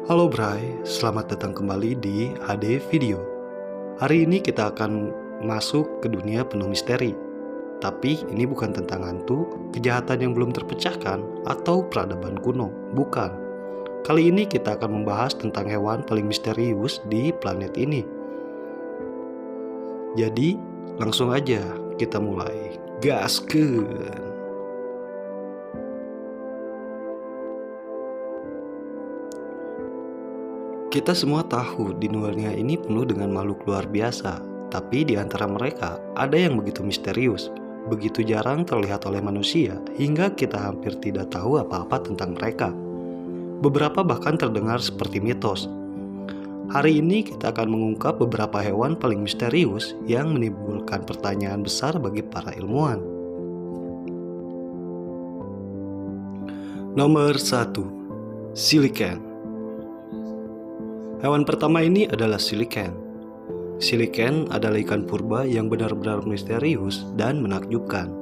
Halo Bray, selamat datang kembali di HD Video. Hari ini kita akan masuk ke dunia penuh misteri. Tapi ini bukan tentang hantu, kejahatan yang belum terpecahkan, atau peradaban kuno. Bukan. Kali ini kita akan membahas tentang hewan paling misterius di planet ini. Jadi, langsung aja kita mulai. Gaskeun! Kita semua tahu di dunia ini penuh dengan makhluk luar biasa, tapi di antara mereka ada yang begitu misterius, begitu jarang terlihat oleh manusia, hingga kita hampir tidak tahu apa-apa tentang mereka. Beberapa bahkan terdengar seperti mitos. Hari ini kita akan mengungkap beberapa hewan paling misterius yang menimbulkan pertanyaan besar bagi para ilmuwan. Nomor 1. Silicon. Hewan pertama ini adalah Silicon. Silicon adalah ikan purba yang benar-benar misterius dan menakjubkan.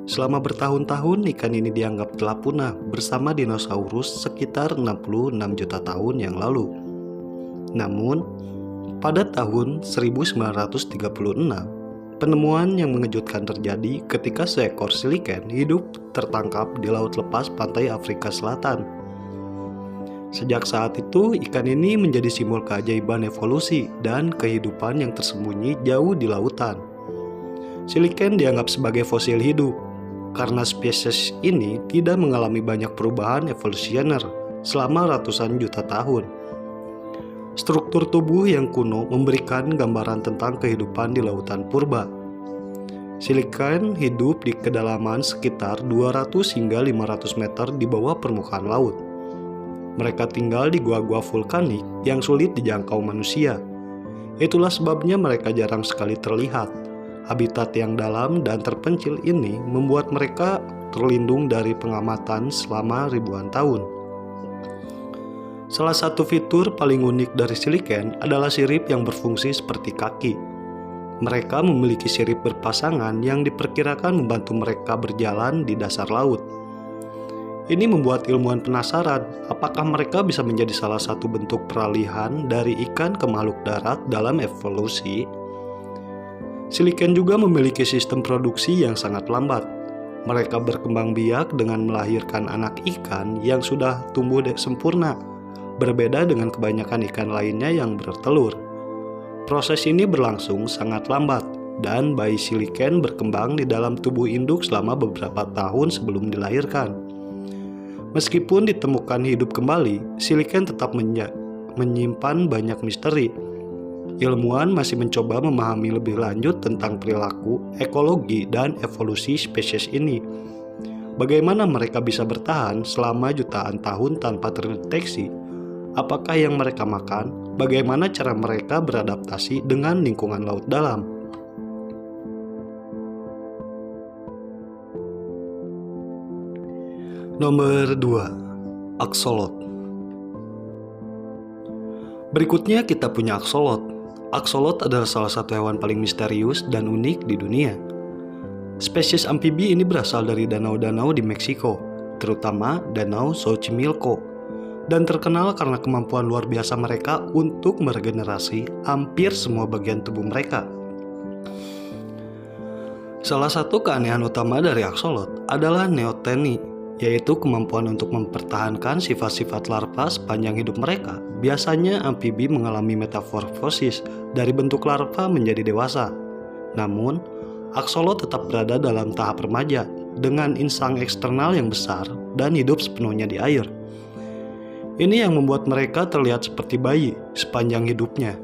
Selama bertahun-tahun ikan ini dianggap telah punah bersama dinosaurus sekitar 66 juta tahun yang lalu. Namun, pada tahun 1936, penemuan yang mengejutkan terjadi ketika seekor Silicon hidup tertangkap di laut lepas pantai Afrika Selatan. Sejak saat itu, ikan ini menjadi simbol keajaiban evolusi dan kehidupan yang tersembunyi jauh di lautan. Silicon dianggap sebagai fosil hidup, karena spesies ini tidak mengalami banyak perubahan evolusioner selama ratusan juta tahun. Struktur tubuh yang kuno memberikan gambaran tentang kehidupan di lautan purba. Silicon hidup di kedalaman sekitar 200 hingga 500 meter di bawah permukaan laut. Mereka tinggal di gua-gua vulkanik yang sulit dijangkau manusia. Itulah sebabnya mereka jarang sekali terlihat. Habitat yang dalam dan terpencil ini membuat mereka terlindung dari pengamatan selama ribuan tahun. Salah satu fitur paling unik dari Silicon adalah sirip yang berfungsi seperti kaki. Mereka memiliki sirip berpasangan yang diperkirakan membantu mereka berjalan di dasar laut. Ini membuat ilmuwan penasaran apakah mereka bisa menjadi salah satu bentuk peralihan dari ikan ke makhluk darat dalam evolusi. Silicon juga memiliki sistem produksi yang sangat lambat. Mereka berkembang biak dengan melahirkan anak ikan yang sudah tumbuh sempurna, berbeda dengan kebanyakan ikan lainnya yang bertelur. Proses ini berlangsung sangat lambat, dan bayi Silicon berkembang di dalam tubuh induk selama beberapa tahun sebelum dilahirkan. Meskipun ditemukan hidup kembali, Silicon tetap menyimpan banyak misteri. Ilmuwan masih mencoba memahami lebih lanjut tentang perilaku, ekologi, dan evolusi spesies ini. Bagaimana mereka bisa bertahan selama jutaan tahun tanpa terdeteksi? Apakah yang mereka makan? Bagaimana cara mereka beradaptasi dengan lingkungan laut dalam? Nomor 2. Axolot. Berikutnya kita punya Axolot. Axolot adalah salah satu hewan paling misterius dan unik di dunia. Spesies amfibi ini berasal dari danau-danau di Meksiko, terutama Danau Xochimilco, dan terkenal karena kemampuan luar biasa mereka untuk meregenerasi hampir semua bagian tubuh mereka. Salah satu keanehan utama dari Axolot adalah neoteny, yaitu kemampuan untuk mempertahankan sifat-sifat larva sepanjang hidup mereka. Biasanya amfibi mengalami metamorfosis dari bentuk larva menjadi dewasa. Namun, Axolot tetap berada dalam tahap remaja dengan insang eksternal yang besar dan hidup sepenuhnya di air. Ini yang membuat mereka terlihat seperti bayi sepanjang hidupnya.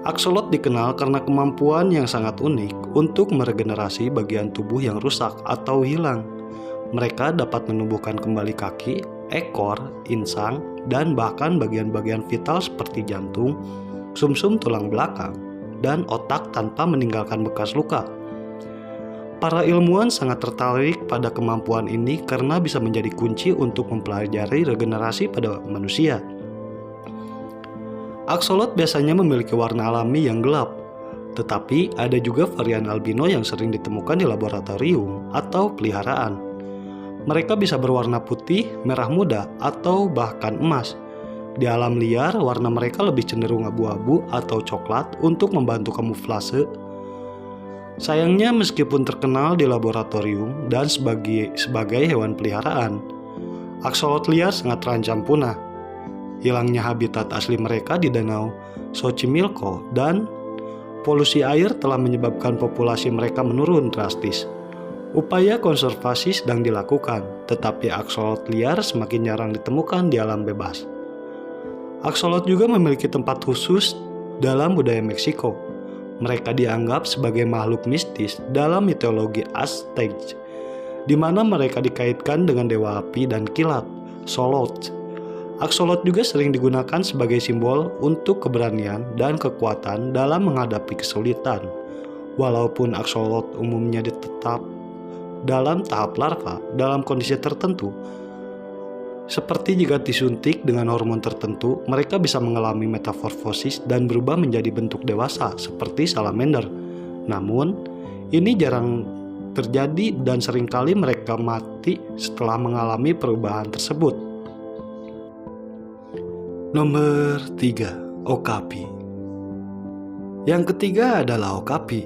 Axolot dikenal karena kemampuan yang sangat unik untuk meregenerasi bagian tubuh yang rusak atau hilang. Mereka dapat menumbuhkan kembali kaki, ekor, insang, dan bahkan bagian-bagian vital seperti jantung, sumsum tulang belakang, dan otak tanpa meninggalkan bekas luka. Para ilmuwan sangat tertarik pada kemampuan ini karena bisa menjadi kunci untuk mempelajari regenerasi pada manusia. Axolot biasanya memiliki warna alami yang gelap, tetapi ada juga varian albino yang sering ditemukan di laboratorium atau peliharaan. Mereka bisa berwarna putih, merah muda, atau bahkan emas. Di alam liar, warna mereka lebih cenderung abu-abu atau coklat untuk membantu kamuflase. Sayangnya, meskipun terkenal di laboratorium dan sebagai hewan peliharaan, aksolot liar sangat terancam punah. Hilangnya habitat asli mereka di Danau Xochimilco dan polusi air telah menyebabkan populasi mereka menurun drastis. Upaya konservasi sedang dilakukan, tetapi aksolot liar semakin jarang ditemukan di alam bebas. Aksolot juga memiliki tempat khusus dalam budaya Meksiko. Mereka dianggap sebagai makhluk mistis dalam mitologi Aztec, di mana mereka dikaitkan dengan dewa api dan kilat, Xolotl. Aksolot juga sering digunakan sebagai simbol untuk keberanian dan kekuatan dalam menghadapi kesulitan. Walaupun aksolot umumnya tetap dalam tahap larva dalam kondisi tertentu, seperti jika disuntik dengan hormon tertentu, mereka bisa mengalami metamorfosis dan berubah menjadi bentuk dewasa seperti salamander. Namun, ini jarang terjadi dan seringkali mereka mati setelah mengalami perubahan tersebut. Nomor 3. Okapi. Yang ketiga adalah okapi.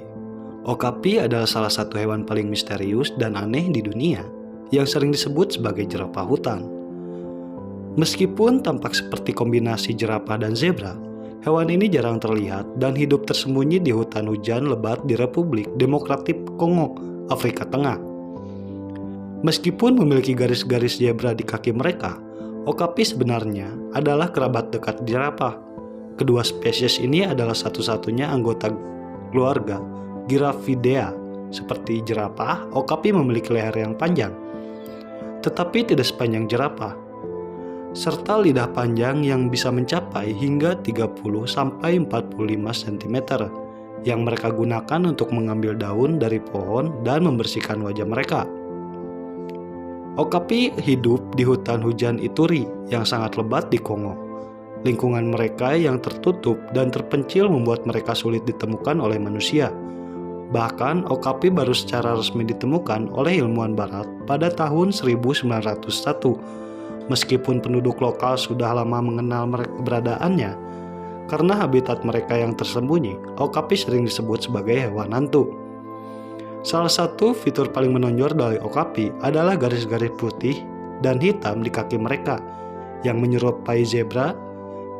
Okapi adalah salah satu hewan paling misterius dan aneh di dunia yang sering disebut sebagai jerapah hutan. Meskipun tampak seperti kombinasi jerapah dan zebra, hewan ini jarang terlihat dan hidup tersembunyi di hutan hujan lebat di Republik Demokratik Kongo, Afrika Tengah. Meskipun memiliki garis-garis zebra di kaki mereka, okapi sebenarnya adalah kerabat dekat jerapah. Kedua spesies ini adalah satu-satunya anggota keluarga Giraffidae. Seperti jerapah, okapi memiliki leher yang panjang, tetapi tidak sepanjang jerapah, serta lidah panjang yang bisa mencapai hingga 30-45 cm yang mereka gunakan untuk mengambil daun dari pohon dan membersihkan wajah mereka. Okapi hidup di hutan hujan Ituri yang sangat lebat di Kongo. Lingkungan mereka yang tertutup dan terpencil membuat mereka sulit ditemukan oleh manusia. Bahkan, okapi baru secara resmi ditemukan oleh ilmuwan barat pada tahun 1901. Meskipun penduduk lokal sudah lama mengenal keberadaannya, karena habitat mereka yang tersembunyi, okapi sering disebut sebagai hewan hantu. Salah satu fitur paling menonjol dari okapi adalah garis-garis putih dan hitam di kaki mereka yang menyerupai zebra.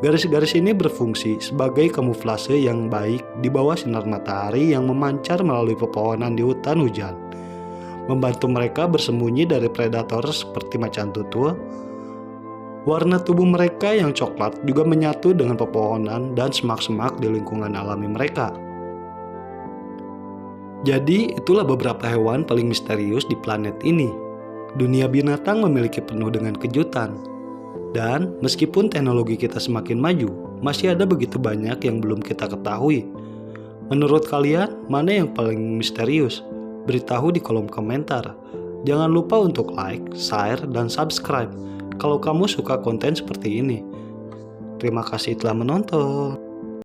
Garis-garis ini berfungsi sebagai kamuflase yang baik di bawah sinar matahari yang memancar melalui pepohonan di hutan hujan, membantu mereka bersembunyi dari predator seperti macan tutul. Warna tubuh mereka yang coklat juga menyatu dengan pepohonan dan semak-semak di lingkungan alami mereka. Jadi, itulah beberapa hewan paling misterius di planet ini. Dunia binatang memiliki penuh dengan kejutan. Dan meskipun teknologi kita semakin maju, masih ada begitu banyak yang belum kita ketahui. Menurut kalian, mana yang paling misterius? Beritahu di kolom komentar. Jangan lupa untuk like, share, dan subscribe kalau kamu suka konten seperti ini. Terima kasih telah menonton.